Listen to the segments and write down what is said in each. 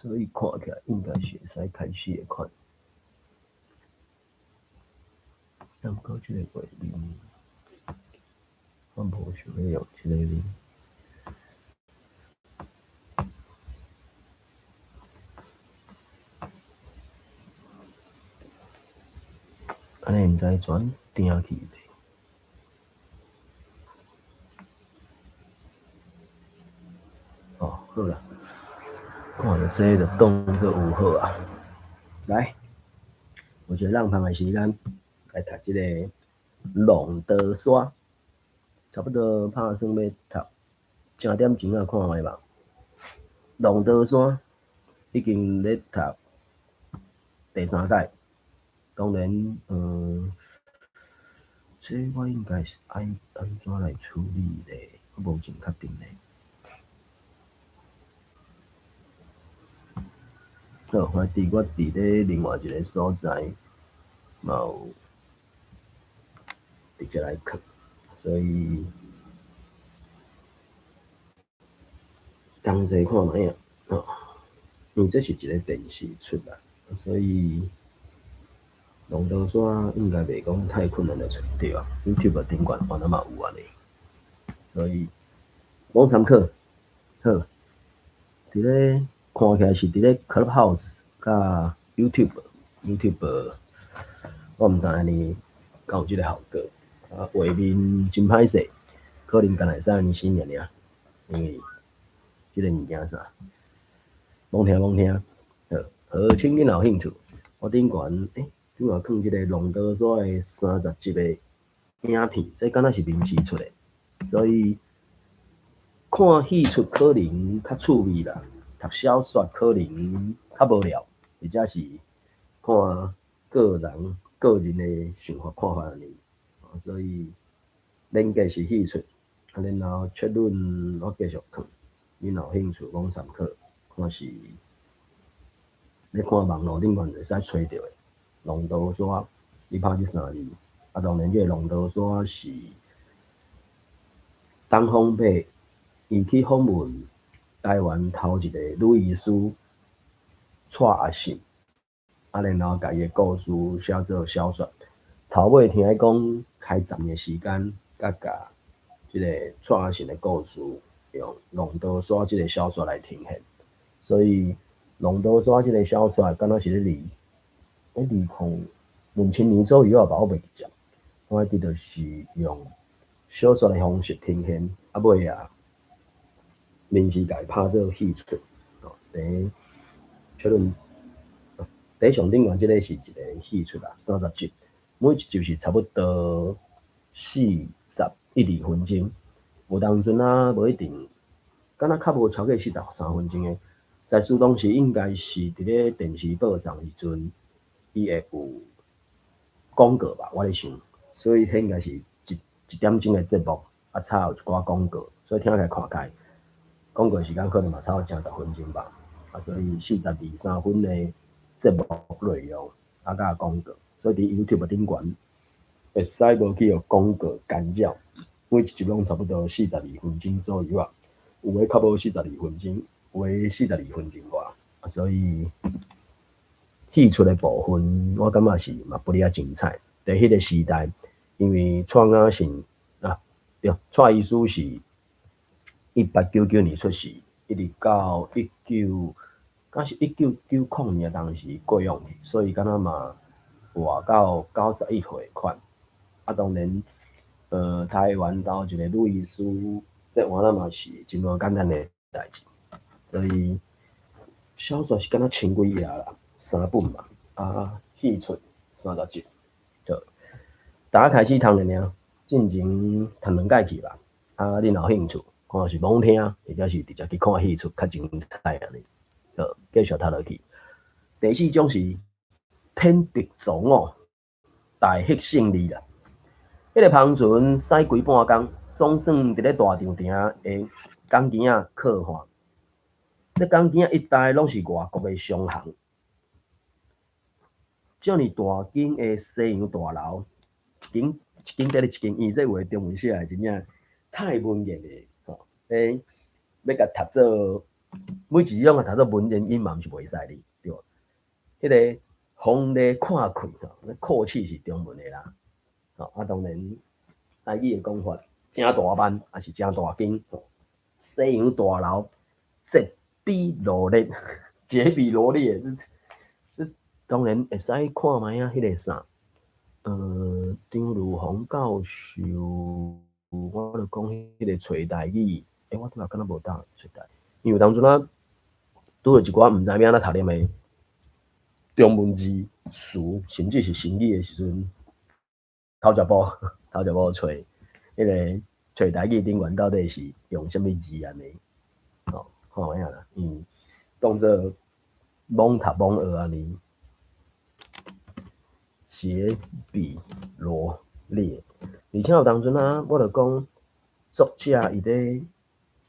所以看起来应该是会使开始会看。但不过这个画面，我无想要用这个面。安尼毋知转定去袂？哦，好啦，看到这个动作有好啊。来，我觉得让旁的时间来读这个《龙德山》，差不多拍算要读正点钟啊，看卖吧。《龙德山》已经咧读第3届，当然，这我应该是爱安怎来处理咧？我无真确定咧。好，我伫咧另外一个所在，嘛有直接来看，所以同齐看卖啊。因为这是一个电视出来，所以龙德山应该袂讲太困难的找着啊。YouTube 顶管反正嘛有安尼，所以网参考。好，伫咧看起来是伫咧 Clubhouse 甲 YouTube， 我毋知安尼敢有即个效果。画面真歹势，可能干会使安尼死尔，因为即个物件啥，罔听。好，请恁有兴趣。我顶悬顶下放即个龙德山的30集的影片，这敢若是临时出的，所以看戏出可能较趣味啦，读小说可能较无聊，或者是看个人的想法看法而已。所以连结是戏出，然后结论我继续看。恁有兴趣讲参考，看是咧看网络顶悬会使找到的。龙德山，你拍这3字，当然这个龙德山是东方白伊去访问台湾头一个女医师蔡阿信，然后把伊的故事写做小说。头尾听讲开站的时间，甲即个蔡阿信的故事用《龙德山》即个小说来呈现，所以《龙德山》即个小说敢若是咧2000年左右吧，我袂记得。我记得是用小说的方式呈现，尾啊临时甲伊拍做戏出。结论，第上顶悬即个是一个戏出啦，30集，每一集是差不多41、2分钟。有当阵啊，无一定，敢若较无超过43分钟的。在苏当时应该是伫咧电视报上时阵，伊会有广告吧，我咧想，所以迄应该是一点钟的节目，插有一寡广告，所以听起来看起来广告时间可能嘛差不多10分钟吧。所以42、3分的节目内容，甲广告，所以伫 YouTube 顶悬会使无去互广告干扰。每一集拢差不多42分钟左右啊，有诶较无42分钟，有诶42分钟外，所以戏出诶部分，我感觉是嘛不哩啊精彩。在迄个时代，因为蔡雅信对，蔡医师是1899年出世，一直到敢是1990年当时过用去，所以敢若嘛活到91岁款。当然，台湾到一个女医师，这我那嘛是真无简单的代志，所以小说是敢若千几页啦，3本嘛，戏出30集，就大家开始读了尔，进前读2届去吧。恁有兴趣，看是罔听，或者是直接去看戏出较精彩安尼。就继续读落去。第4种是天敌造午，大获胜利啦。迄个芳船驶规半工，总算伫咧大场埕的港墘仔靠岸。这港墘仔一带拢是外国的商行，遮尔大间的西洋大楼，一间隔咧一间，因为这话中文写的真正太文言了。要甲读做每一种啊，读做文言音嘛，毋是袂使哩，对无？迄个风力看开吼，阔气是中文的啦。啊，当然台语的讲法，正大班也是正大间，西洋大楼绝比罗列，绝比罗列，这当然会使看卖啊，迄个啥，张如虹教授，我著讲迄个找台语，我拄仔敢若无当找台，因为当初啊，拄着一寡毋知影怎读念的中文字词，甚至是成语的时阵，头一步找迄个找台语顶悬到底是用什么字安尼？哦，看有影啦，当做罔读罔学安尼，杰比罗列。而且有当阵啊，我著讲作者伊咧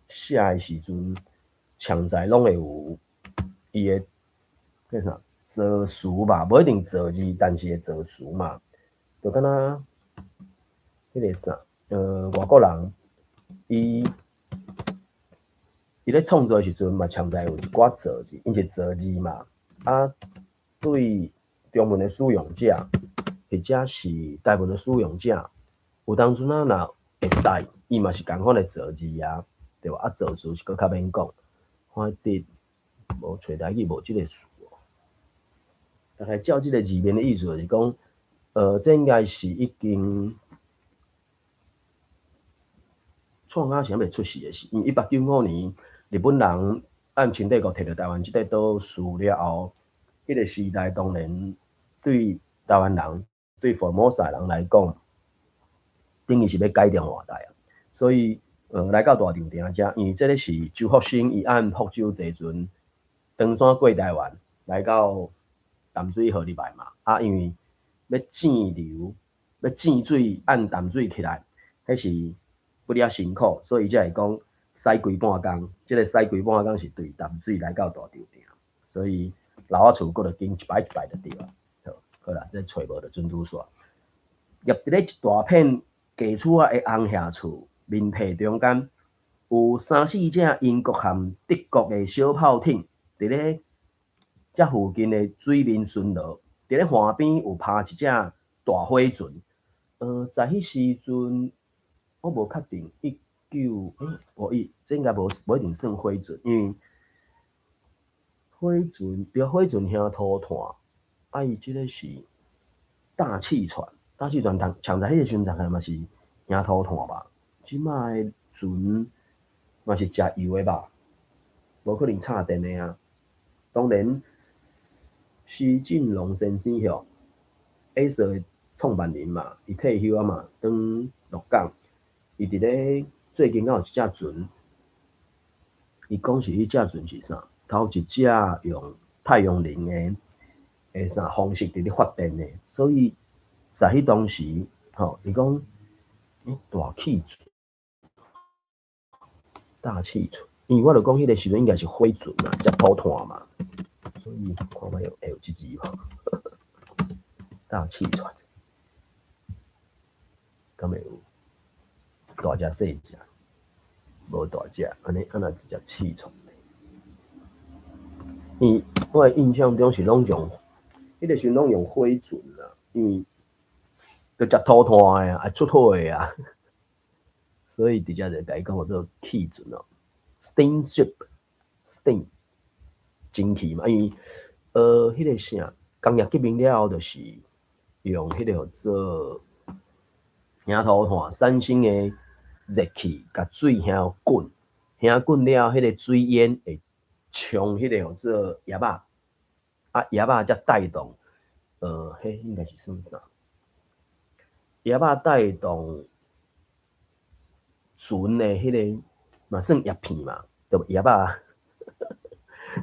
写的时阵，强在拢会有伊的叫啥造词吧，无一定造字，但是会造词嘛。就敢若迄个啥，外国人伊咧创作的时阵嘛，强在有一寡造字，因是造字嘛。啊，对中文的使用者，或者是台文的使用者，有当阵啊，若会使，伊嘛是共款的造字啊，对吧？啊，造词是搁较免讲，反正无找台语无即个词。大概照即个字面的意思就是讲，这应该是已经创啊是还袂出世的事，因为1895年日本人按清帝国摕到台湾即块岛屿了后，迄个时代当然对台湾人、对福尔摩沙人来讲，等于是要改变换代啊。所以来到大场顶遮，因为这个是周福生伊按福州坐船登山过台湾，来到淡水河入来嘛。啊，因为要整流、要整水按淡水起来，迄是不了辛苦，所以才会讲驶规半工。即个驶规半工是对淡水来到大场顶，所以老仔厝搁着经一摆一摆就对啊。好啦，这找无就准拄煞。入伫咧一大片基础啊的红霞厝面皮中间，有3、4只英国含德国的小炮艇，伫咧这附近的水面巡逻。伫咧岸边有趴一只大火船。在迄时阵，我无确定这应该无一定算火船，因为火船兄涂炭，伊即个是大气船，大气船抢在迄个时阵嘛是兄涂炭吧？即卖的船嘛是食油的吧？无可能插电的啊。当然，施振龙先生吼 ，A 社的创办人嘛，伊退休啊嘛，当鹿港，伊伫咧最近敢有一只船，伊讲是迄只船是啥？头一只用太阳能的啥方式伫咧发电的，所以在迄当时，伊讲大气船，因为我著讲迄个时阵应该是火船嘛，才涂炭嘛，所以看卖会有即字无？大气船，敢会有大只细只？无大只，安那一只气船。我的印象中是拢用，迄个时拢用火船啦，因为都食涂炭的啊，爱出火的啊，所以直接就甲伊讲做气船哦 ，steam ship，steam 蒸汽嘛，因为迄个啥工业革命了后，就是用迄个做兄涂炭产生的热气，甲水兄滚，兄滚了，迄个水烟会冲迄个做叶仔，叶仔才带动，迄应该是算啥？叶仔带动船的迄个嘛算叶片嘛，对叶仔，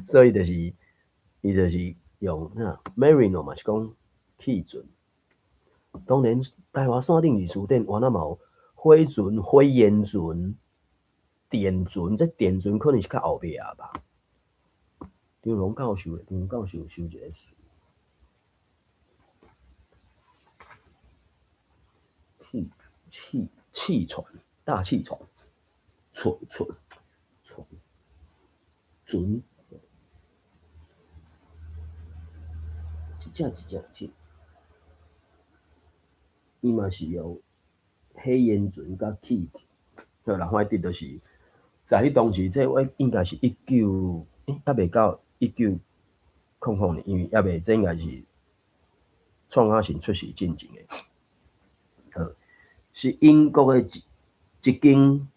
所以就是伊就是用marino 嘛是讲气船。当然，台湾山顶二书店原来嘛有火船、火焰船、电船，这电船可能是较后壁啊吧。张荣教授收一个书，气船，大气船，船，只，伊嘛是用黑烟醇甲气质。好啦，反正就是在迄当时，这应该是还未到1900年，因为还未，这应该是创下新出世进前的。好，是英国的一间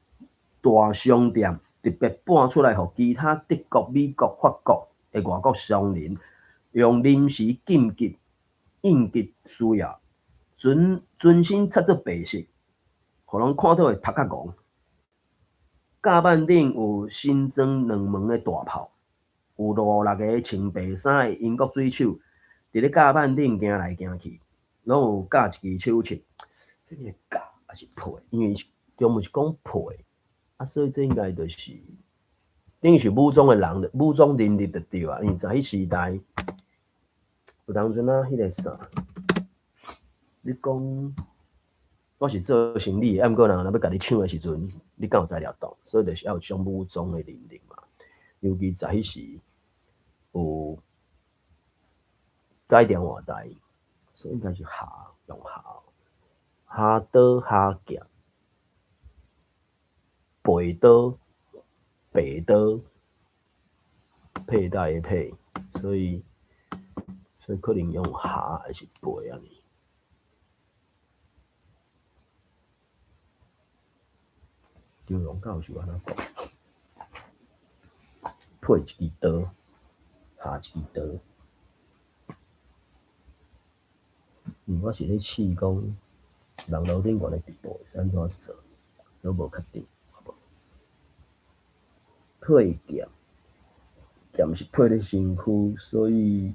大商店特别搬出来，互其他德国、美国、法国的外国商人用临时应急需要，全身擦做白色，互人看到会头壳戆。甲板顶有新装2门的大炮，有5、6个穿白衫的英国水手伫咧甲板顶行来行去，拢有架一支手枪。这个架也是配，因为中文是讲配啊，所以这应该就是等于是武装的人的武装能力就对啊。因为在迄时代，有当阵啊，迄个啥，你讲我是做生理，啊，毋过人若要甲你抢的时阵，你敢有材料动，所以就是要有种武装的能力嘛。尤其在迄时有改电话台，所以应该是用下刀下剑。背刀、白刀佩戴的佩，所以可能用下还是背安尼。中庸教授安怎讲？配一支刀，下一支刀。我是咧试讲，人楼顶悬的地步会使安怎做，所以无确定。配剑，剑是配咧身躯，所以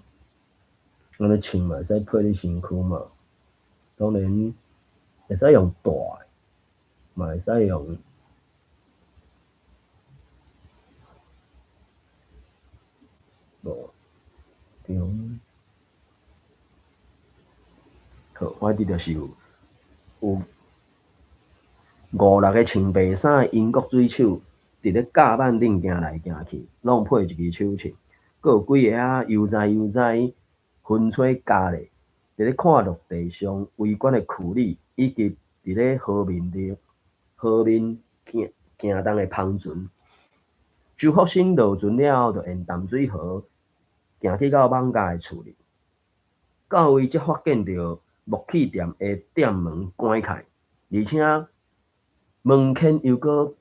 安尼穿嘛会使配咧身躯嘛。当然会使用大的，嘛会使用中。好，我伫就是有5、6个穿白衫的英国水手伫咧甲板顶行来行去，拢配一支手枪，佮有几个啊悠哉风吹家咧，伫咧看陆地上围观的苦力，以及伫咧河面行动的帆船。周福生落船了后，就沿淡水河行去到艋舺的厝里，到位才发现到木器店的店门关开，而且门前又搁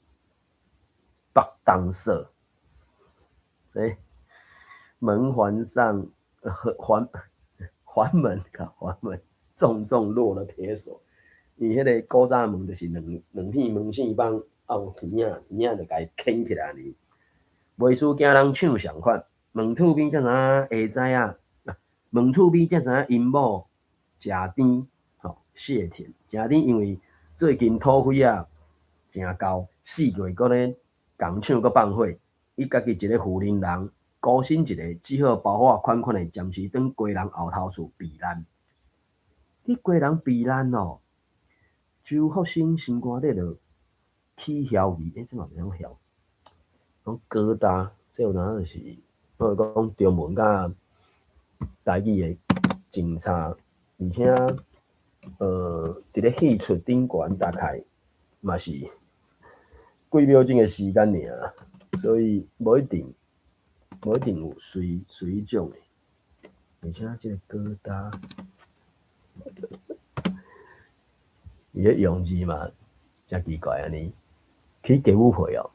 绑动锁，门环上环门重重落了铁锁。因为迄个古早门就是两片门线帮用耳仔就甲伊牵起来呢。袂输惊人抢上款，门厝边才知影下知影，门厝边才知影因某谢甜，谢田谢甜，因为最近土匪啊真高，4月搁咧共抢搁放火，伊家己一个富人人，孤身一个，只好包包款款的暂时踮家人后头厝避难。伫家人避难哦，周福生心肝底就起遐疑，这嘛袂晓晓。讲疙瘩，这有哪就是，我讲中文甲台语的真差，而且伫咧戏出顶悬大概嘛是几秒钟的时间尔，所以无一定有随种的。而且这个疙瘩，伊咧用字嘛，真奇怪安尼，起家母配哦。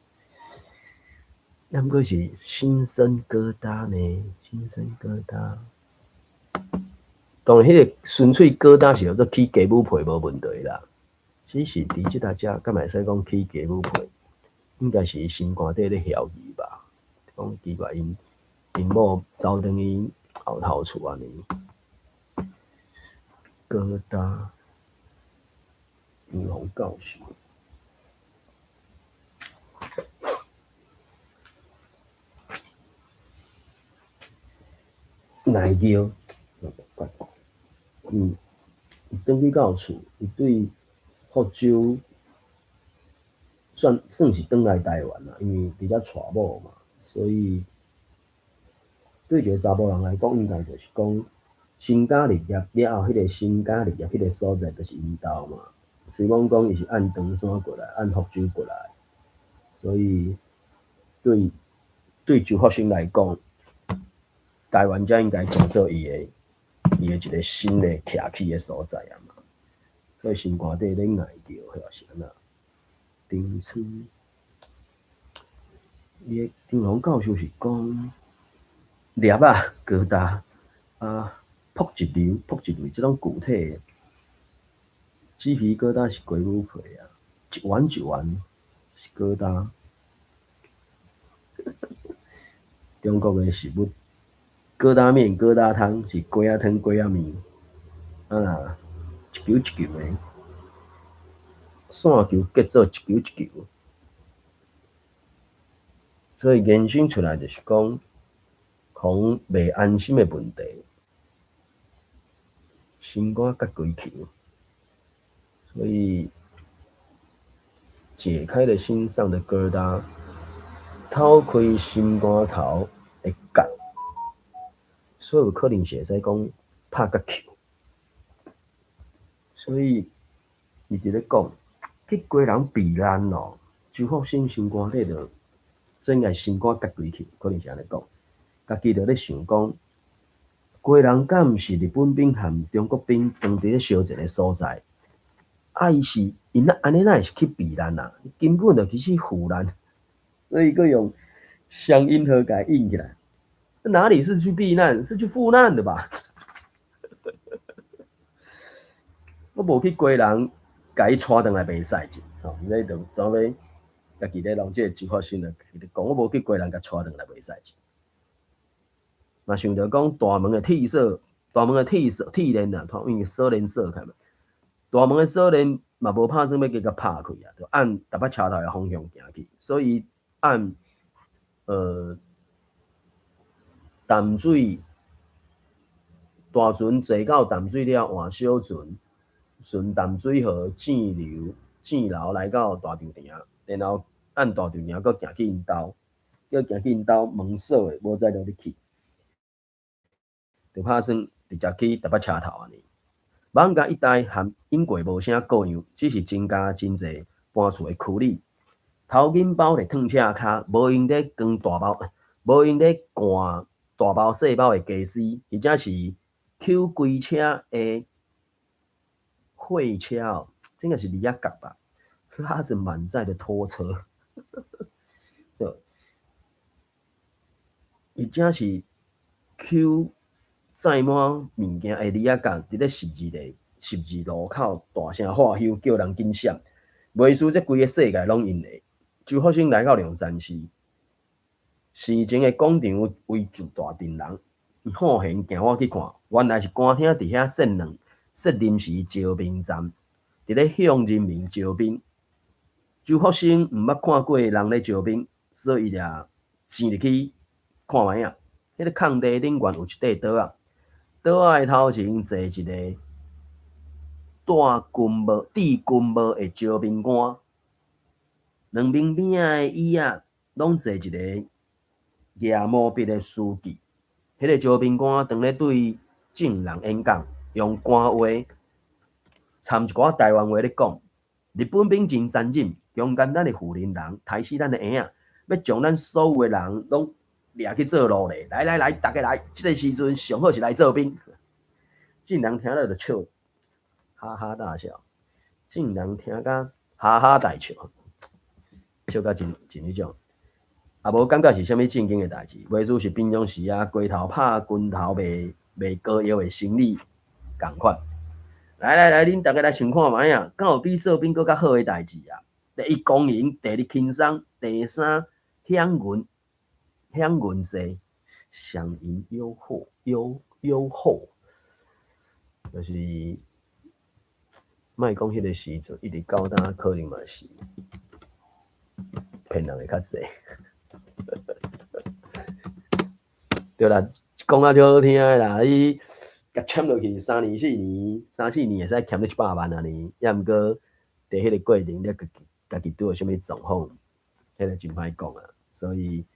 那毋过是新生疙瘩呢？新生疙瘩，当然，迄个纯粹疙瘩是叫做起家母配无问题啦。只是伫即搭遮，敢会使讲起家母配，应该是心肝底咧晓疑吧？讲奇怪，因某走转去后头厝安尼，疙瘩，预防教训。内疚，伊转去到厝，伊对福州算是转来台湾啦，因为伫遮娶某嘛，所以对一个查甫人来讲，应该就是讲新家立业了后，迄个新家立业迄个所在就是伊兜嘛。虽讲伊是按长山过来，按福州过来，所以对周福生来讲，台湾才应该当做伊的一个新的徛起的所在啊嘛。所以新歌底咧爱着，迄是安那。丁村，伊的丁龙教授是讲粒啊、疙瘩啊、扑一类这种具体的鸡皮疙瘩是龟母皮啊，一丸一丸是疙瘩。中国的食物，疙瘩面、疙瘩汤是龟仔汤、龟仔面，啊，一球一球的，线球结做一球一球。所以延伸出来就是讲，讲袂安心的问题，心肝甲规球，所以解开了心上的疙瘩，掏开心肝头的结，所以有可能是会使讲拍甲球。所以伊伫咧讲，迄个人避难咯，周福生心肝底着，这应该心肝甲规球，可能是安尼讲。家己着咧想讲，个人敢毋是日本兵和中国兵当伫咧相战的所在？伊是因安尼哪会是去避难啊？根本就去腐烂，所以佮用相应和改印起来。哪里是去避难？是去赴难的吧？我无去归人，甲伊带倒来袂使去。吼，你就准备家己咧弄这个周福生的，讲我无去归人，甲带倒来袂使去。嘛想着讲大门的铁锁，大门的铁链啊，因为锁链锁开嘛。大门的锁链嘛无拍算要给它拍开啊，就按台北车头的方向行去，所以按淡水大船坐到淡水了换小船，顺淡水河正流来到大稻埕，然后按大稻埕搁行去因兜，叫行去因兜门锁的，无再落入去，就拍算直接去台北车头安尼。艋舺一带和因过无啥各样，只是增加真侪搬厝的区里。头巾包咧烫车骹，无用咧扛大包，无用咧赶大包细包的家私，或者是抽规车的货车哦，这个是李亚角吧？拉着满载的拖车，对，或者是抽载满物件的李亚角，伫咧十字路口大声喝休，叫人紧闪。袂输这规个世界拢因的。周福生来到龙山寺，事前的广场围住大阵人，伊好闲行我去看，原来是官厅伫遐设临时招兵站，伫咧向人民招兵。周福生毋捌看过人咧招兵，所以俩进入去看卖啊。迄个空地顶悬有一块桌啊，桌仔的头前坐一个戴军帽的招兵官。两边边仔的椅仔拢坐一个牙毛笔的书记，迄个招兵官当咧对众人演讲，用官话掺一寡台湾话咧讲。日本兵真残忍，强奸咱的富人人，杀死咱的婴仔，要将咱所有的人拢掠去做奴隶。来，大家来，这个时阵上好是来做兵。众人听了就笑，哈哈大笑。众人听甲哈哈大笑。笑甲真迄种，也无感觉是啥物正经诶代志，袂输是平常时啊，鸡头拍拳头卖膏药诶生理共款。来，恁大家来想看卖啊，敢有比做兵搁较好诶代志啊？第一公营，第二轻松，第三享运势，享银优厚，就是莫讲迄个时阵，一直高单可能嘛是。骗人的较济，对啦，讲啊就好听的啦，伊甲签落去3年4年会使欠你100万啊呢，也毋过伫迄个过程，你家己拄到啥物状况，迄个真歹讲啊。所以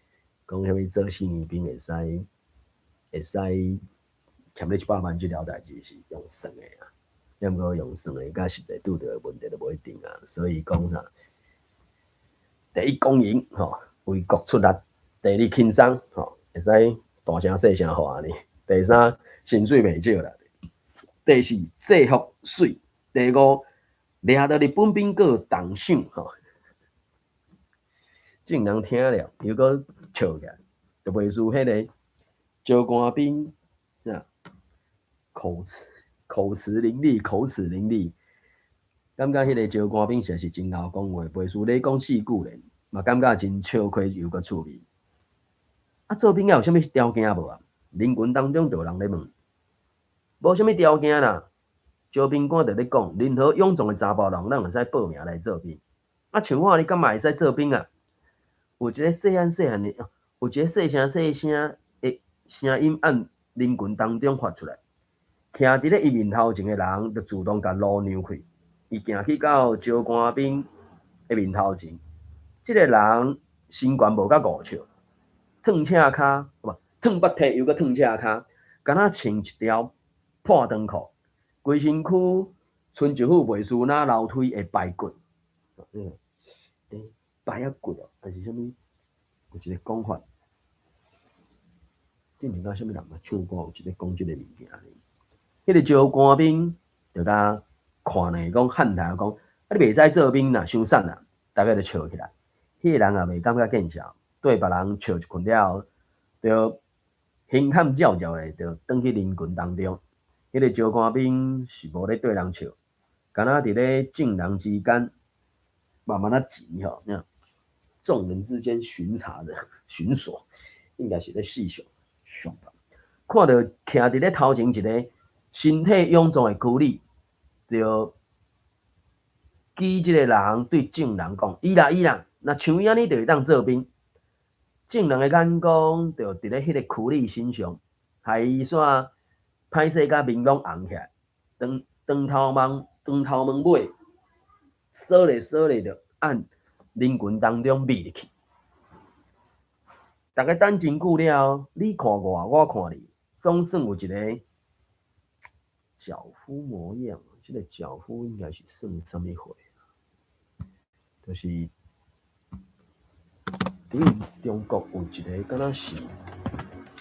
讲啥物做4年兵会使欠你100万这条代志是用算的啊，要毋过用算的，甲实际拄到的问题都无一定啊。所以讲啥，第一公营吼，为国出力；第二轻松吼，会使大声细声话呢。第三薪水袂少啦。第四制服水。第五掠到日本兵个动手吼。众人听了又搁笑起来，就袂输迄个招官兵啊，口齿伶俐，口齿伶俐。感觉迄个招官兵实是真贤讲话，袂输咧讲四句咧，嘛感觉真笑亏又搁趣味。啊，做兵要有啥物条件无啊？人群当中就有人咧问，无啥物条件啦。招兵官就咧讲，任何勇壮的查甫人，咱会使报名来做兵。啊，像我，你敢嘛会使做兵啊？有一个细汉的，有一个细声的声音按人群当中发出来，徛伫咧伊面头前的人就自动甲路让开，伊行去到招官兵的面头前，即个人身悬无到5尺，烫赤骹，烫膊体又搁烫赤骹，敢若穿一条破长裤，规身躯剩一副袂输哪楼梯的排骨，排骨哦，还是啥物？有一个讲法，之前甲啥物人啊唱歌，有一个讲即个物件呢。迄个招官兵就甲看呢，讲汉台讲，啊你袂使做兵啦，伤瘦啦，大家就笑起来。迄个人也袂感觉见笑，对别人笑一困了后，就形喊叫叫的，就转去人群当中。迄个招官兵是无咧对人笑，敢若伫咧众人之间慢慢啊挤吼，众人之间巡查的巡逻，应该是咧四上吧。看到徛伫咧头前一个身体臃肿的躯里，就记即个人对众人讲：伊啦，若像伊安尼就会当做兵。众人的眼光就伫咧迄个躯里身上，害伊煞歹势甲面拢红起来，长头毛尾，扫咧就按人群当中密入去。大家等真久了，你看我看你，总算有一个脚夫模样。这个脚夫应该是算什么货？就是伫中国有一个敢若是，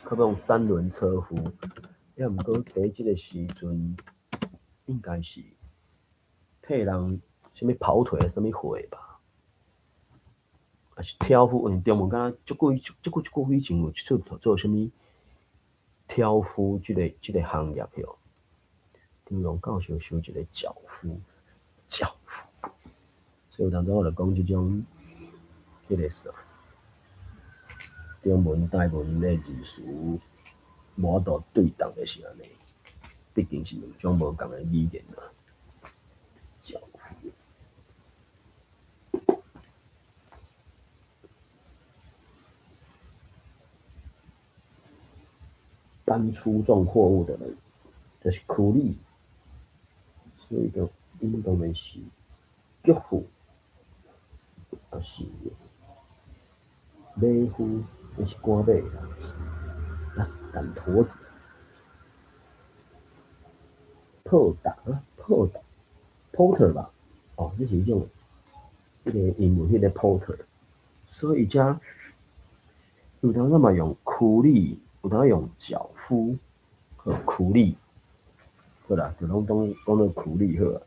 可能3轮车夫，也毋过伫即个时阵，应该是替人什么跑腿什么货吧？还是挑夫？因中文敢若足久以前有一出做什么挑夫即个行业哟？中央教授收一个脚夫，所以有当时我就讲即种迄个说。中文、台文的字词无法度对等的是安尼，毕竟是两种无同的语言啊。教父，搬出重货物的人，就是苦力，所以就应当的是脚夫，也是马夫。那是官马啦，赶驼子，破打 porter 吧，哦，这是一种迄个英文迄个 porter， 所以遮有当时嘛用苦力，有当时用脚夫和苦力，好啦，就拢讲做苦力好啊。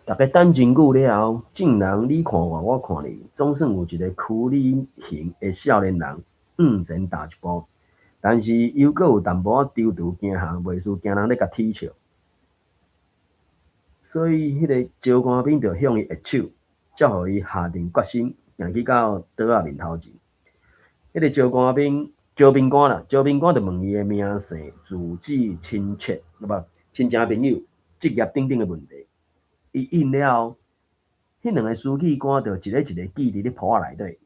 大家等真久了后，众人你看我看你，总算有一个躯里型的少年人向前踏一步，但是又阁有淡薄仔踌躇惊吓，袂输惊人咧甲踢笑。所以迄个招官兵就向伊握手，才互伊下定决心，行去到桌仔面头前。迄个招兵官就问伊的名姓、住址、亲戚，亲戚朋友、职业等等的问题。伊应了后，迄2个书记官就一个记伫咧簿仔内底。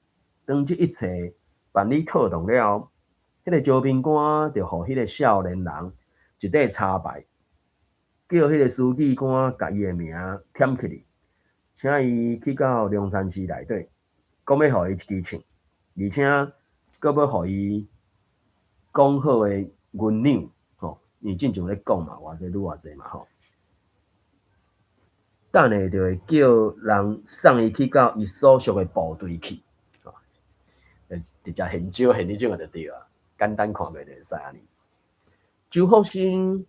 当即一切办理妥当了后，迄个招兵官就互迄个少年人一块插牌，叫迄个书记官甲伊的名添起哩，请伊去到龙山寺内底，讲要互伊一支枪，而且阁要互伊讲好的nguyên娘吼，因为进前咧讲嘛，偌济愈偌济嘛吼。等下就会叫人送伊去到伊所属的部队去，吼，直接现招现迄种就对啊，简单看袂就会使安尼。周福生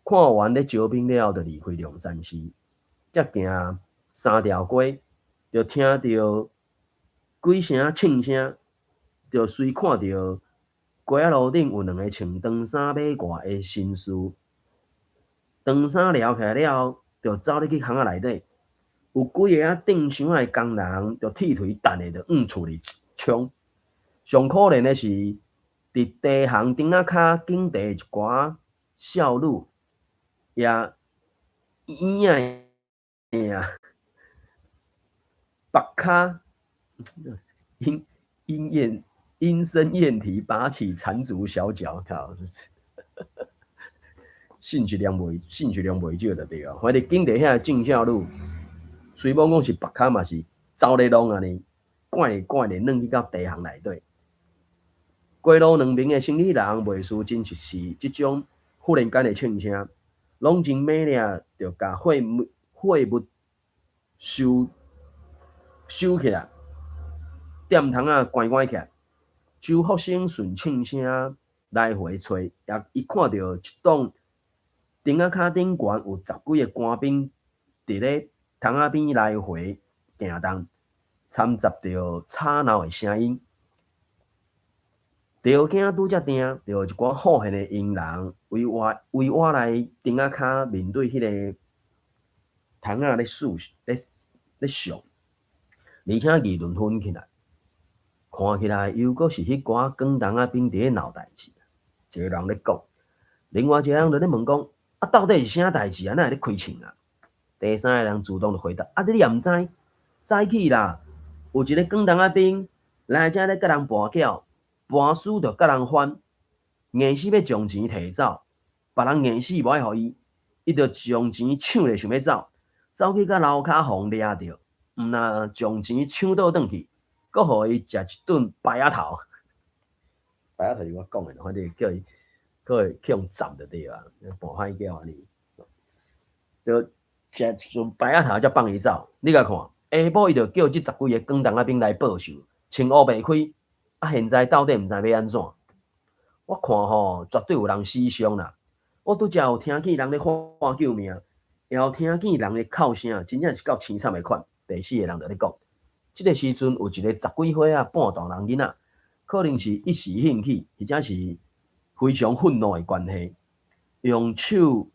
看完咧招兵了，就离开龙山寺，才行3条街，就听到几声庆声，就随看到街仔路顶有2个穿长衫马褂的绅士，长衫撩起来了，就走入去巷仔内底。有几个顶箱的工人就铁腿等下就往厝里冲。上可怜的是，伫地行顶仔骹紧地一寡少女，也圆啊，白骹阴声艳啼，拔起缠足小脚，靠！兴趣量袂少就对啊。反正紧地遐正少女，虽无讲是白骹嘛是走咧拢安尼，赶咧软去到地行内底。街路两边的生意人袂输真是即种忽然间的庆声，拢真美咧，就甲货物收起来，店窗啊关起来。周福生顺庆声来回找，也伊看到一栋顶仔骹顶悬有10几个官兵伫咧窗仔边来回行动，掺杂着吵闹的声音。条件拄则定，就一寡好闲的佣人围我来顶仔骹面对迄个窗仔咧想，而且议论纷起来，看起来又阁是迄寡广东仔兵伫咧闹代志。一个人咧讲，另外一个人就咧问讲：啊，到底是啥代志啊？哪会咧开枪啊？第三个人主动就回答：啊，你也毋知？早起啦，有一个广东仔兵来遮咧甲人跋筊。跋输就甲人翻，硬死要将钱摕走，别人硬死无爱互伊，伊就将钱抢咧想要走，走去甲楼骹互掠着，毋若将钱抢倒转去，阁互伊食一顿白鸭头。白鸭头是我讲的，反正叫伊去用斩就对啊，半歹叫安尼，就食一顿白鸭头才放伊走。你甲看，下晡伊就叫即10几个广东仔兵来报仇，穿乌白开。啊！现在到底毋知要安怎？我看吼，绝对有人死伤啦！我拄则有听见人咧喊救命，也有听见人咧哭声，真正是够凄惨的款。第4个人就咧讲，即个时阵有一个10几岁啊半大人囡仔，可能是一时兴起，或者是非常愤怒的关系，用手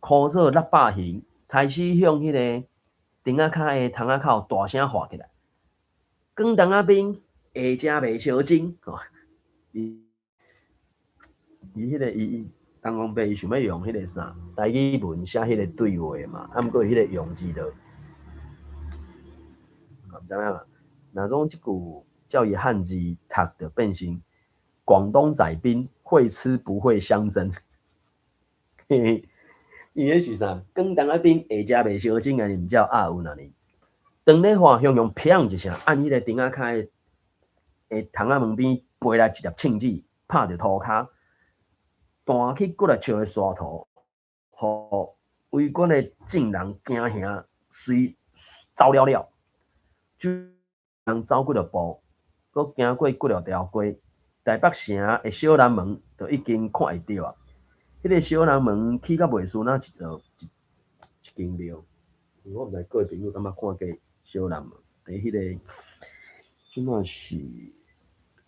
箍做喇叭形，开始向迄个顶仔骹的窗仔口大声喊起来。广东仔兵。下家袂小精吼，伊迄个伊东方白想要用迄个啥台语文写迄个对话嘛，啊，毋过迄个用字就毋知影啦。若讲即句叫伊汉字读就变成广东仔兵会吃不会相争，嘿嘿，伊迄是啥？广东仔兵下家袂小精啊，毋叫押韵啊呢？当咧话向用砰一声，按迄个顶仔骹诶，窗仔门边飞来一粒枪子，拍着涂骹，弹去骨力树诶沙土，互围观诶众人惊吓，随走了了。就人走几条步，佮行过几条街，台北城诶小南门就已经看会到啊。迄个小南门起甲袂输哪一座一间庙，我毋知各位朋友感觉看过小南门，伫迄个即满是。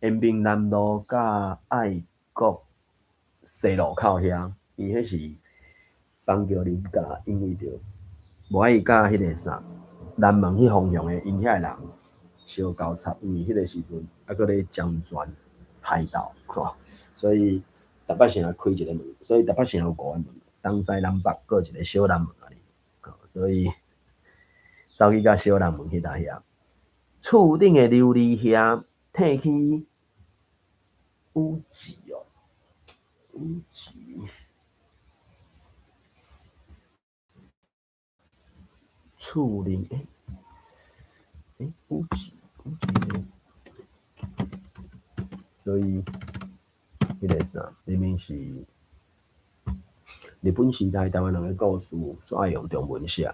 延平南路甲爱国西路口遐，伊迄是邦桥林家，因为着无爱甲迄个啥南门迄方向诶，因遐人相交叉，因为迄个时阵还搁咧将专海盗，所以台北城开一个门，所以台北城有5个门，东西南北各一个小南门安尼，所以走去甲小南门迄搭遐，厝顶诶琉璃遐褪去。乌鸡哦，乌鸡，厝林乌鸡，所以迄个啥，里面是日本时代台湾人的故事，所爱用中文写，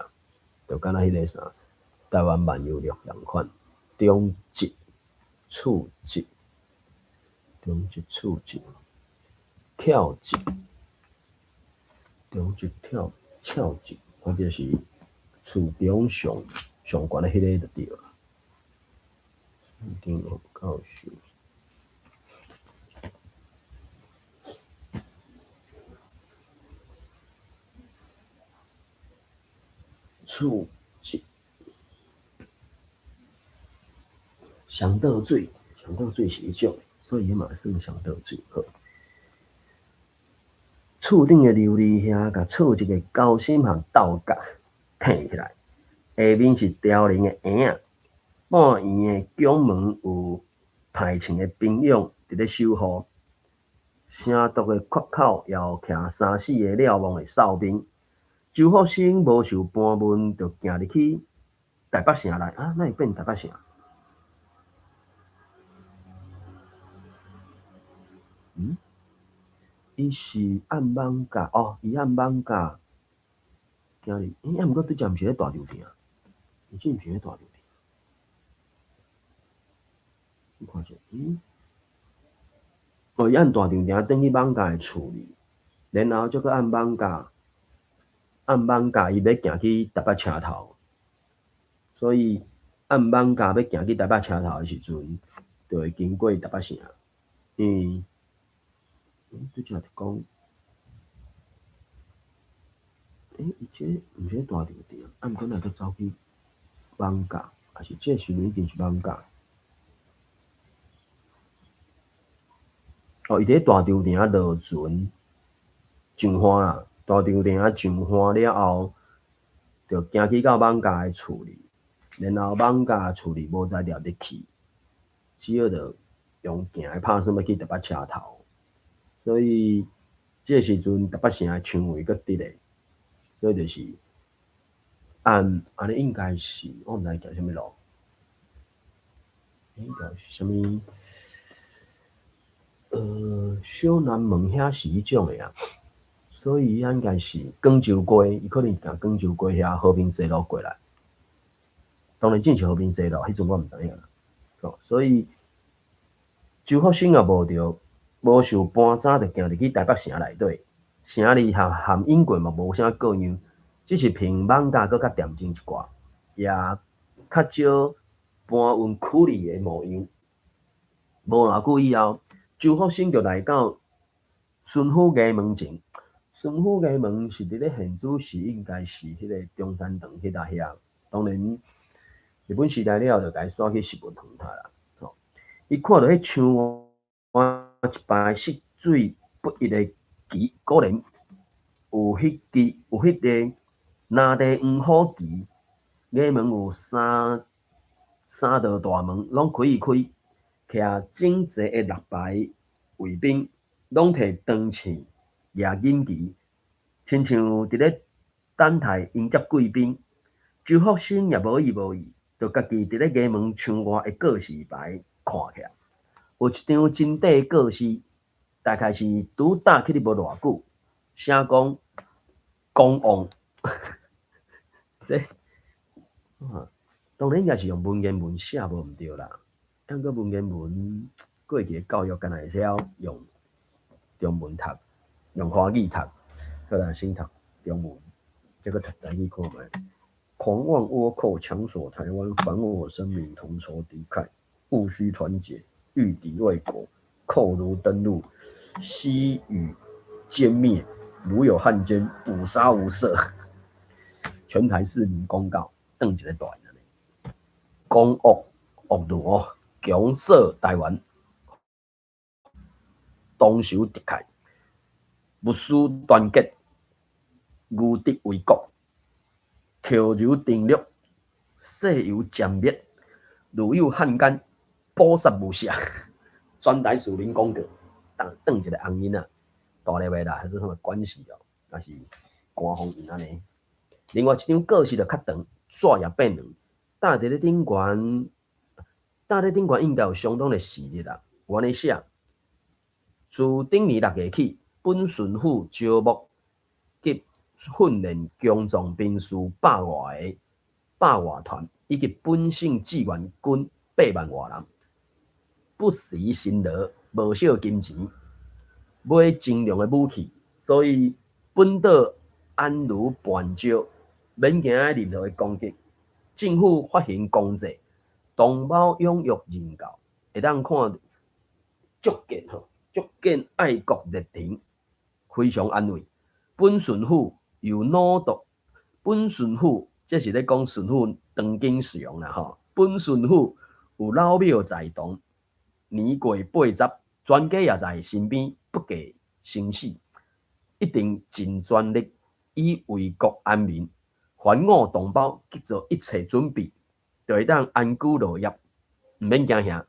就敢若迄个啥，台湾漫游录同款，中集、次集、中集、次集、跳集、中集、跳集，或者是厝中上悬的迄个就对了。一定有教授。处境上倒水，上倒水是一种，所以嘛算上倒水好。厝顶的琉璃遐，甲厝一个高心和倒角挺起来，下面是凋零的婴仔，半圆的拱门有排穿的兵勇伫咧守护，城督的缺口也有徛3、4个了望的哨兵。周福生无受搬问，就行入去台北城内啊，哪会变台北城？伊是暗网架哦，伊暗网架行入，毋过对阵毋是咧大稻埕，伊真毋是咧大稻埕。你看者，哦，伊按大稻埕等去网架的厝里，然后再去按网架，伊要行去台北车头，所以按网架要行去台北车头的时阵，就会经过台北城，对遮就讲。伊这毋是大稻埕，毋过若阁走去网架，还是这时阵一定是网架。哦，伊伫大稻埕落船上岸啦，大稻埕上岸了后，就行去到网架的厝里，然后网架的厝里无才了得去，只好就用行的拍算要去台北车头，所以这时阵台北城的墙围阁直咧。所以就是安尼应该是我毋知叫啥物路，应该是啥物小南门遐是迄种的啊，所以应该是广州街，伊可能行广州街遐和平西路过来。当然正是和平西路，迄阵我毋知影啦。哦，所以周福生也无受搬早，就行入去台北城内底。城里含英国嘛无啥各样，只是凭网架搁较掂真一寡，也较少搬运苦力的模样。无偌久以后，周福生就来到孙府衙门前。孙府衙门是伫咧现主市，应该是迄个中山堂迄搭遐。当然，日本时代了就甲伊刷去食物堂塔啦。哦，伊看到迄墙外一排色水不一的旗，果然有迄个拿地黄虎旗。衙门有三道大门，拢开一开，徛整齐的6排卫兵，拢摕长枪、夜引旗，亲像伫咧等待迎接贵宾。周福生也无意，就家己伫咧衙门窗外的告示牌看起来，有一张真短的告示，大概是拄打起哩无偌久，写讲公王。这当然应该是用文言文写无毋对啦。按个文言文过去的教育，敢若会使用中文读，用华语读，好啦，先读中文，这个读台语看觅。狂妄倭寇强索台湾，反我生民同仇敌忾，务须团结，御敌卫国。寇如登陆，悉予歼灭。如有汉奸，捕杀无赦。全台市民公告，登一个大人咧，讲恶路强摄台湾，同仇敌忾，不思团结，御敌卫国。求柔定略，誓由歼灭。如有汉奸，捕杀无赦。全台市民公告，当一个红印啊，大粒的啦，还是什么关系哦？那是官方印安尼。另外一张告示就较长，纸也变长，搭伫咧顶悬应该有相当的时日啦。有安尼写：自顶年6月起，本巡抚招募及训练强壮兵士100外团，以及本省志愿军8万外人，不时辛劳，无少金钱，买精良的武器，所以本岛安如半礁，免惊任何的攻击。政府发行公债，同胞踊跃认购，会当看足见爱国热情，非常安慰。本巡抚又脑毒，本巡抚这是咧讲巡抚当今使用啦吼。本巡抚有老庙在堂，年过80，全家也在身边，不计生死，一定尽全力以为国安民。还我同胞去做一切准备，就会当安居乐业，毋免惊吓。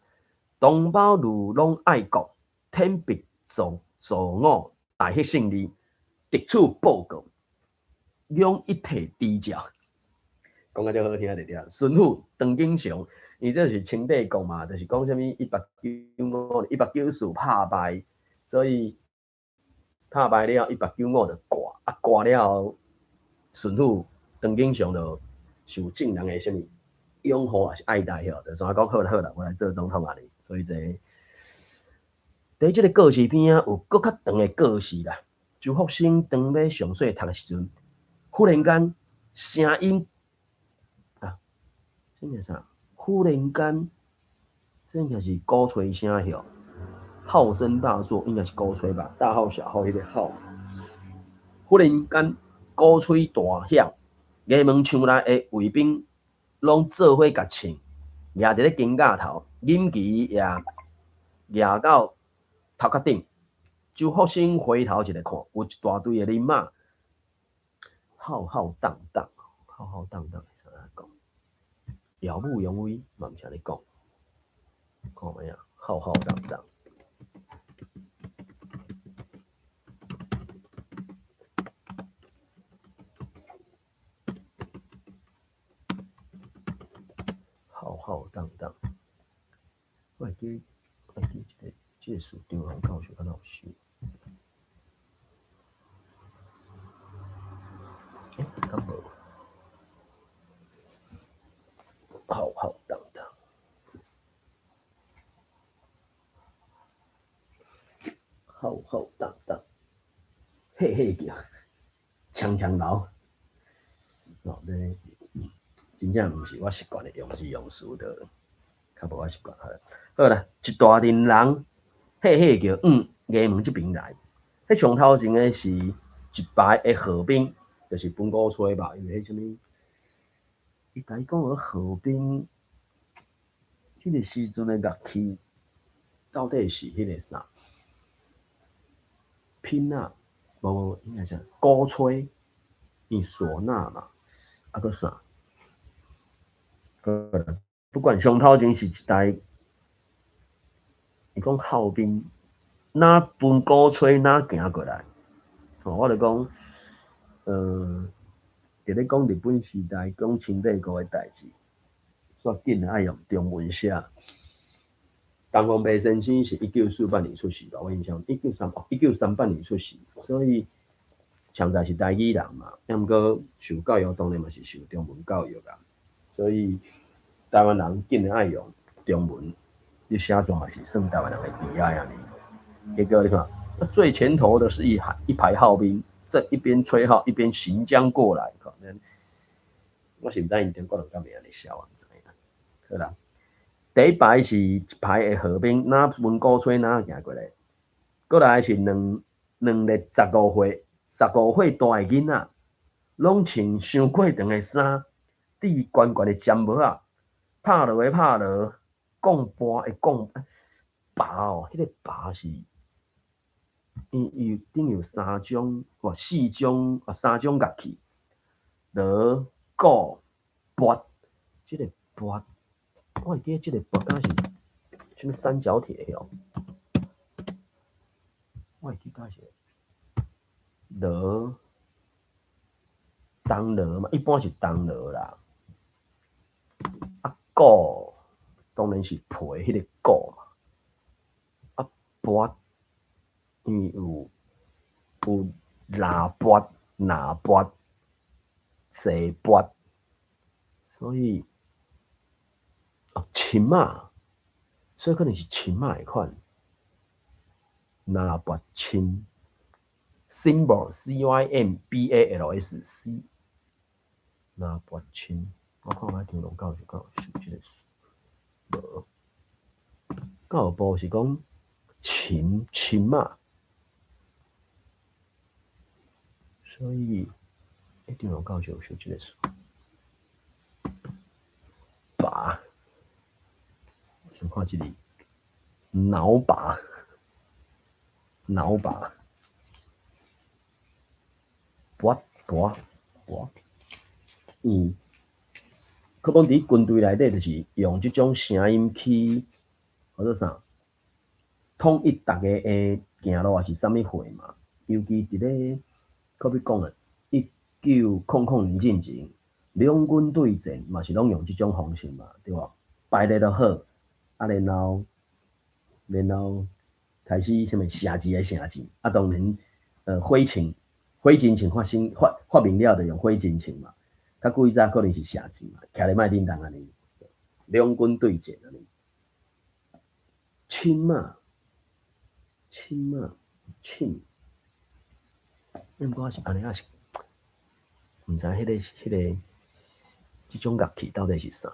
同胞如拢爱国，天必助我大获胜利，特处报告，仰一体低教。讲个就好听一点。巡抚唐景祥，伊这是清帝国嘛，就是讲什么195拍败，所以拍败了195就挂，挂了后，巡抚唐景祥就受众人的什么拥护还是爱戴吼，就怎讲好啦，我来做总统啊哩。所以伫即个故事边啊，有搁较长的故事啦。周福生当要上小读的时阵，忽然间声音啊，这个啥？忽然间，这应该是鼓吹声吼，号声大作，应该是鼓吹吧，大号小号迄个号。忽然间鼓吹大响，衙门墙内的卫兵拢做伙甲唱，徛伫咧肩胛头，引旗徛到头壳顶。周福生回头一个看，有一大堆的人马，浩浩荡荡，浩浩荡荡，啥讲？耀武扬威，嘛毋是安尼讲。看咩啊？浩浩荡荡。浩浩荡荡，我会记这个市长好搞笑，敢若有秀。敢无？浩浩荡荡，浩浩荡荡，嘿嘿叫，枪枪流。哦，这真正毋是我习惯的用字用词的，较无我习惯。好啦，一大群人嘿嘿叫，衙门这边来。迄上头前的是一排的河兵，就是本古吹吧，因为迄什么，伊甲伊讲个河兵，迄个时阵的乐器到底是迄个啥？拼啊，无应该是鼓吹，伊唢呐嘛，啊个啥？不管上头前是一台，伊讲号兵，哪分鼓吹哪行过来。我就讲，伫咧讲日本时代讲清帝国的代志，煞紧的爱用中文写。东方白先生是1948年出世吧？我印象1938年出世，所以强在是台语人嘛。毋过受教育当然嘛是受中文教育啊，所以台湾人紧的爱用中文，你写作嘛是算台湾人的悲哀啊！结果你看，最前头的是一排号兵，这一边吹号一边行将过来。我是毋知因中国人敢会安尼写，我毋知影。好啦。第一排是一排的河兵，哪闻鼓吹哪行过来。过来是两个15岁大的囡仔，拢穿伤过长的衫，戴悬悬的尖帽啊，拍落，讲拔会讲拔哦，迄个拔是伊顶有3种或4种或3种乐器，锣、鼓、钹，即个钹。我会记即个钹敢是什么三角铁哦？我会记敢是锣、铜锣嘛，一般是铜锣啦。啊，鼓当然是皮迄个鼓嘛。啊，钹因为有拉撥、拿撥、坐撥，所以琴嘛，所以可能是琴嘛的款。拿撥琴 ，symbol cymbals， 拿撥琴。我看我听龙教是讲是这个无，教部是讲琴嘛，所以一定龙教是有这个数。拔，先看这里，挠拔，拔，可讲伫军队内底就是用这种声音去，或者啥，统一大家的行路也是啥物货嘛。尤其伫咧，可比讲啊，1900年进前，两军对战嘛是拢用这种方式嘛，对吧？排列得好，然后开始什么射击的射击，当然，火情情发明了就用火情情嘛。较几早可能是射击嘛，徛咧卖叮当安尼，两军对战安尼。亲，毋过是安尼也是，毋知迄个即种乐器到底是啥？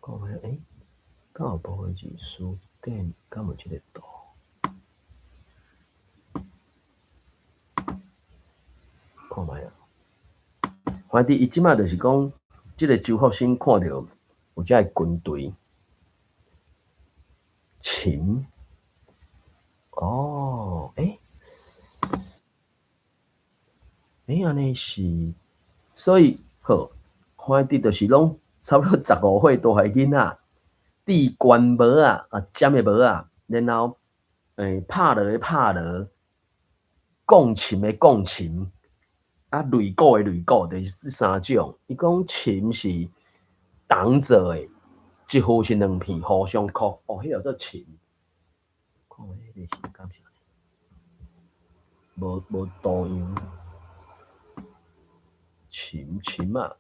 讲诶，教部的字书典敢有即个图？看卖啊！反正伊即马就是讲，即个周福生看到有遮个军队琴，安尼是，所以好，反正就是拢差不多15岁大个囡仔，滴关帽啊，尖的帽啊，然后拍锣的拍锣，钢琴的钢琴。擂鼓的擂鼓，就是这三种。伊讲琴是同做的，一副是两片互相扣。迄个做琴。看迄个是感啥？无多样。琴嘛，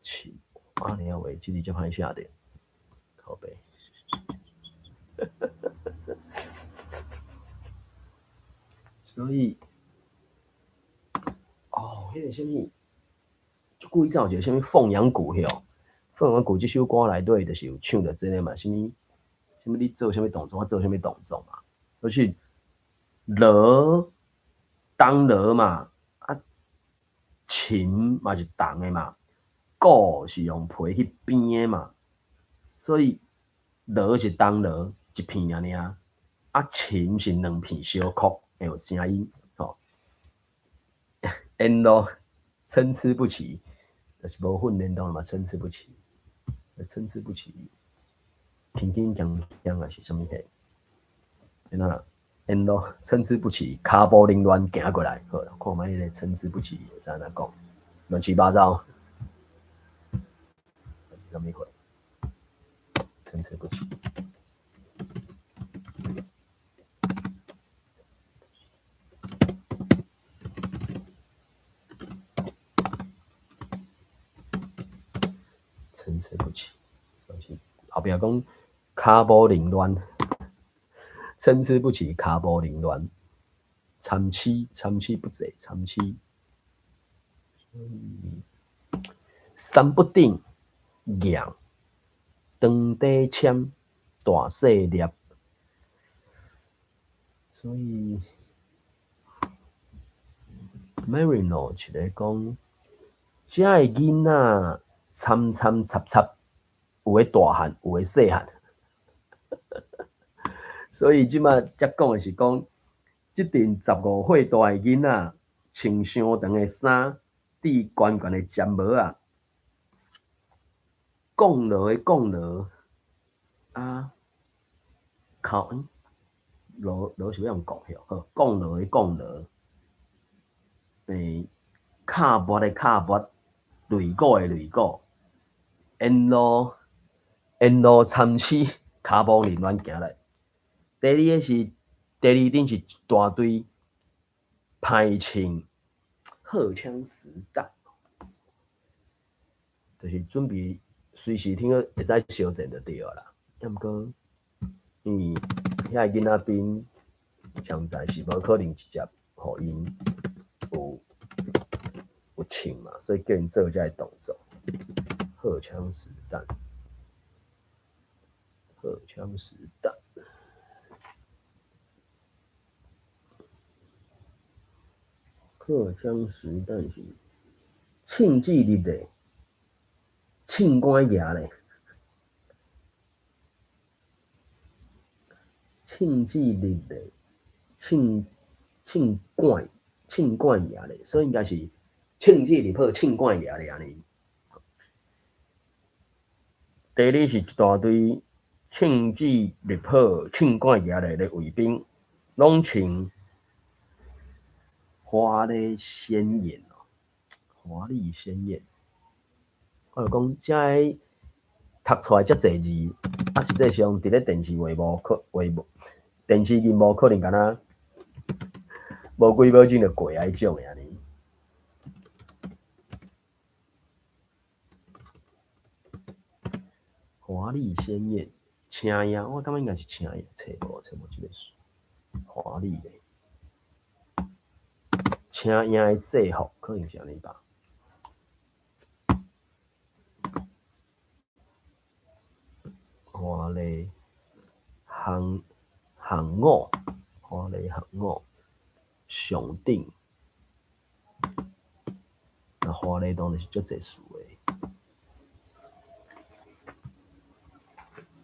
琴。安尼啊话，这字就歹写的，靠背。所以。迄个什么，就几早有一个什么凤阳鼓吼，凤阳鼓这首歌内底就是有唱着这个嘛，什么你做什么动作，我做什么动作嘛，就是锣当锣嘛，琴嘛是动的嘛，鼓是用皮去编的嘛，所以锣是当锣一片尔，琴是两片小壳会有声音，因咯。参差不齐，就是无训练到嘛，参差不齐，轻轻锵锵啊是什么嘿？那因咯，参差不齐，骹步凌乱行过来，好，看卖迄个参差不齐，是安怎讲？乱七八糟，什么货？参差不齐。参差不齐，后壁讲骹步凌乱，参差不齐，骹步凌乱，参差不齐，三不定，硬，长底签，大细粒，所以 Marino 是咧讲，遮个囡仔参参插，有诶大汉，有诶细汉。所以即马才讲的是讲，即阵15岁大个囡仔穿伤长的衫，戴悬悬的尖帽啊，讲锣的讲锣靠锣是要用讲吼，讲锣的讲锣，敲钹的敲钹，擂鼓的擂鼓，因咯沿路参差，骹步连连行来。第二个是第二顶是一大堆歹穿荷枪实弹，就是准备随時聽個會使相戰就對啦。毋過，因為遐囡仔兵現在是無可能直接互因有穿嘛，所以叫因做這個動作。荷槍實彈，荷槍實彈。荷槍實彈是慶忌日的慶官爺咧。慶忌日的慶冠爺咧，所以應該是慶忌日好慶冠爺咧安尼。第二是一大堆慶忌日好慶冠爺咧的衛兵，攏穿華麗鮮豔哦，華麗鮮豔。我就講，這讀出來遮濟字，啊，實際上佇咧電視電視熒幕可能敢若無幾秒鐘就過迄種安尼。華麗鮮豔，青影，我感覺應該是青影，找無這個書。華麗的青影的制服，可能是安尼吧。華麗行五，華麗行五，上頂。那華麗當然是足濟事的。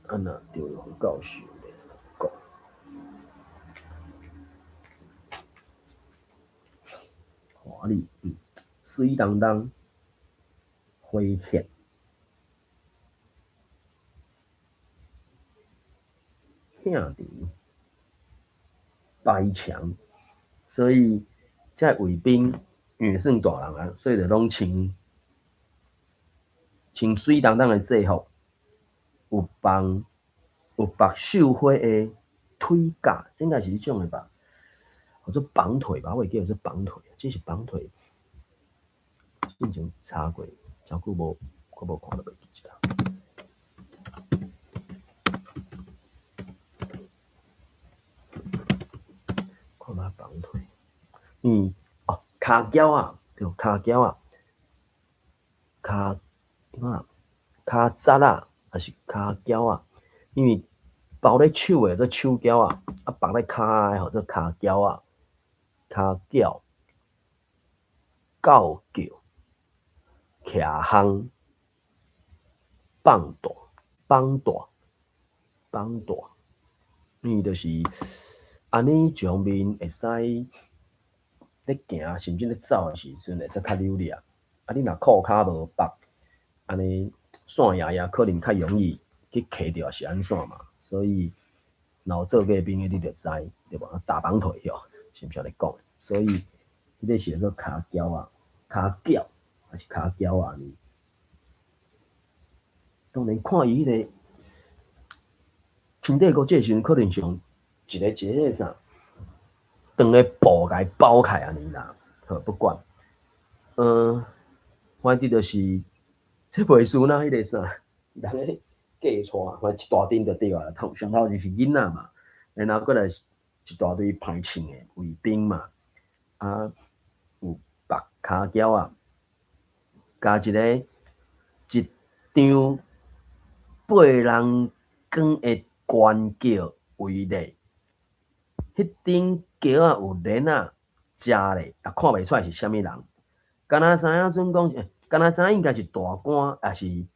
啊那著有夠想的講。華麗，水當當，花血。兄弟白牆，所以這衛兵因為算大人啊，所以就攏穿水當當的制服，有綁繡花的腿架，應該是這種的吧，或者綁腿吧，我會記得是綁腿，這是綁腿。之前查過，真久無，我無看到袂記啦。看嘛綁腿，骹腳啊，對，骹腳啊，骹紮啊，還是骹腳啊？因為包咧手誒做手腳啊，啊綁咧骹誒做骹腳啊，骹腳，狗叫，騎夯，綁大，因為就是安尼上面會使咧行，甚至咧走誒時陣會使較流利啊。啊，你若褲骹無綁，安尼線也可能較容易去卡着是安怎嘛？所以若有做過兵誒，你就知對吧？大綁腿吼，是毋是安尼講？所以迄個是叫做骹腳啊、骹腳還是骹腳啊呢？當然看伊迄個清帝國這時陣，可能上一個迄啥，長個布甲伊包開安尼啦。好，不管，反正就是這袂輸哪迄個啥，人個嫁娶，反正一大陣就對啊。上頭就是囡仔嘛，然後過來一大堆歹穿的衛兵嘛，啊有綁骹腳啊，加一張八人光的懸橋為例，迄頂橋啊有人啊食咧，也看袂出來是啥物人，敢若知影準講，敢若知影應該是大官，也是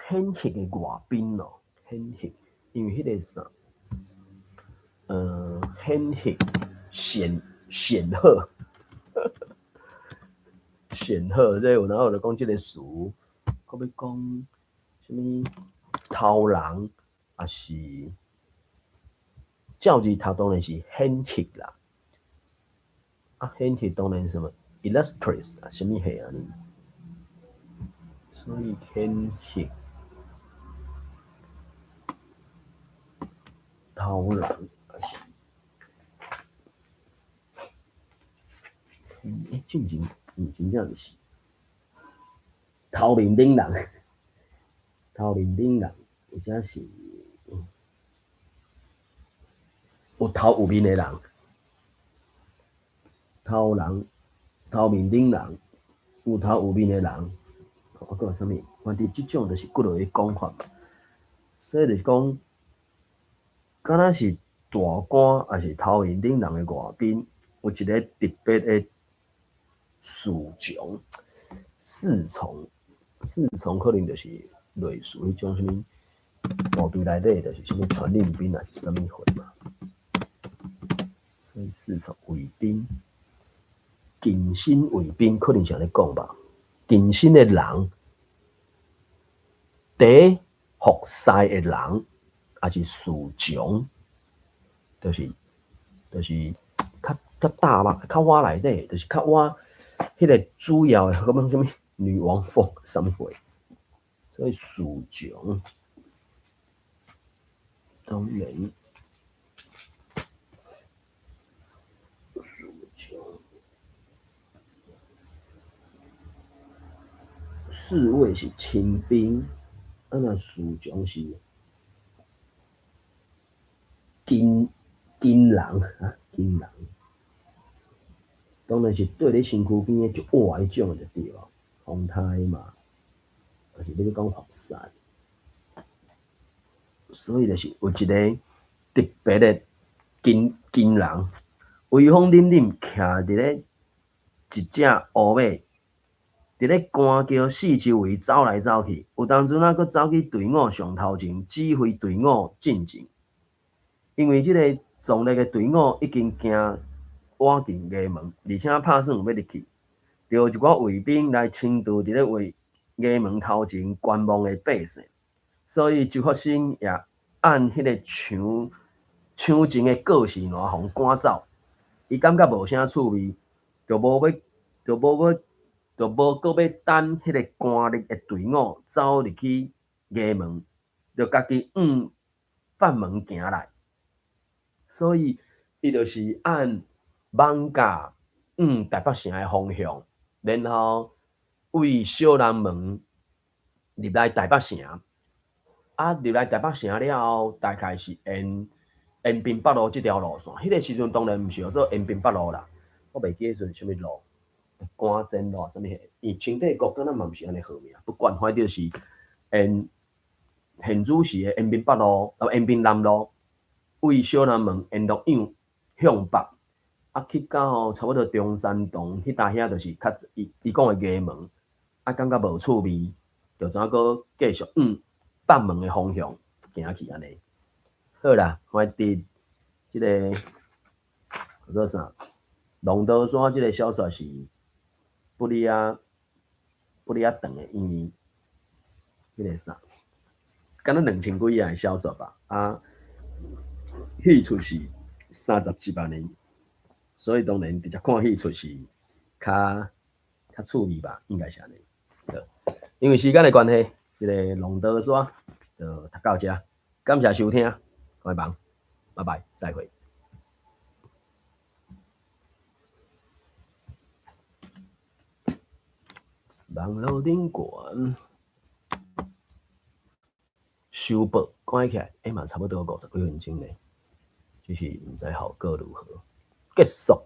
顯赫的外賓咯，顯赫，因為迄個啥，顯赫顯赫，顯赫，這有然後就講這個詞，我要講什麼頭人，也是教字頭當然是顯赫啦，啊顯赫當然是什麼 illustrious 啊，什麼赫啊呢？所以顯赫。头人还是进前真正是头面顶人，头面顶人，或者是有头有面的人，头面顶人，有头有面的人，啊，佫有啥物？反正即种就是骨类的讲法嘛。所以就是讲，敢若是大官还是头面顶人的外宾，有一个特别的侍从。侍从可能就是类似迄种啥物部队内底就是啥物传令兵还是啥物货嘛。所以侍从卫兵，近身卫兵可能是安尼讲吧。近身的人，第服侍的人，还是侍从，就是较大嘛，较碗内底，就是较碗迄个主要的，咁什物女王风啥物货，所以侍从当然侍从。侍卫是亲兵，啊那侍从是金人啊，金人，当然是对咧身躯边诶足活迄种就对咯，风台嘛，还是你要讲服侍，所以就是有一个特别诶金人，威风凛凛徛伫咧一只乌马。伫咧官桥四周围走来走去，有当阵啊，佫走去队伍上头前指挥队伍进前。因为即个壮烈嘅队伍已经行挖进衙门，而且拍算要入去，就有一寡卫兵来亲自伫咧为衙门头前观望嘅百姓，所以就发生也按迄个抢前嘅告示栏互赶走。伊感觉无啥趣味，就无搁要等迄个官吏的队伍走入去衙门，就家己放门行来。所以伊就是按艋舺台北城的方向，然后为小南门入来台北城。啊，入来台北城了后，大概是沿滨北路这条路线。迄个时阵当然毋是叫做沿滨北路啦，我袂记迄阵啥物路。关前路啥物迄，伊清帝国敢若嘛毋是安尼号名，不管反正是现主时的延平北路、延平南路，为小南门延乐场向北，啊去到差不多中山堂迄搭遐，就是较伊讲的衙门，啊感觉无趣味，就怎个继续北门的方向行去安尼。好啦，我伫即个叫做啥？龙刀山即个小说是不离啊长的，因为迄个啥，敢若2000几页的小说吧，啊，戏出是37万年，所以当然直接看戏出是较趣味吧，应该是安尼。因为时间的关系，即个龙刀山就读到这，感谢收听，各位忙，拜拜，再会。网络顶悬收报关起来，嘛差不多50几分钟咧，只是毋知效果如何。结束。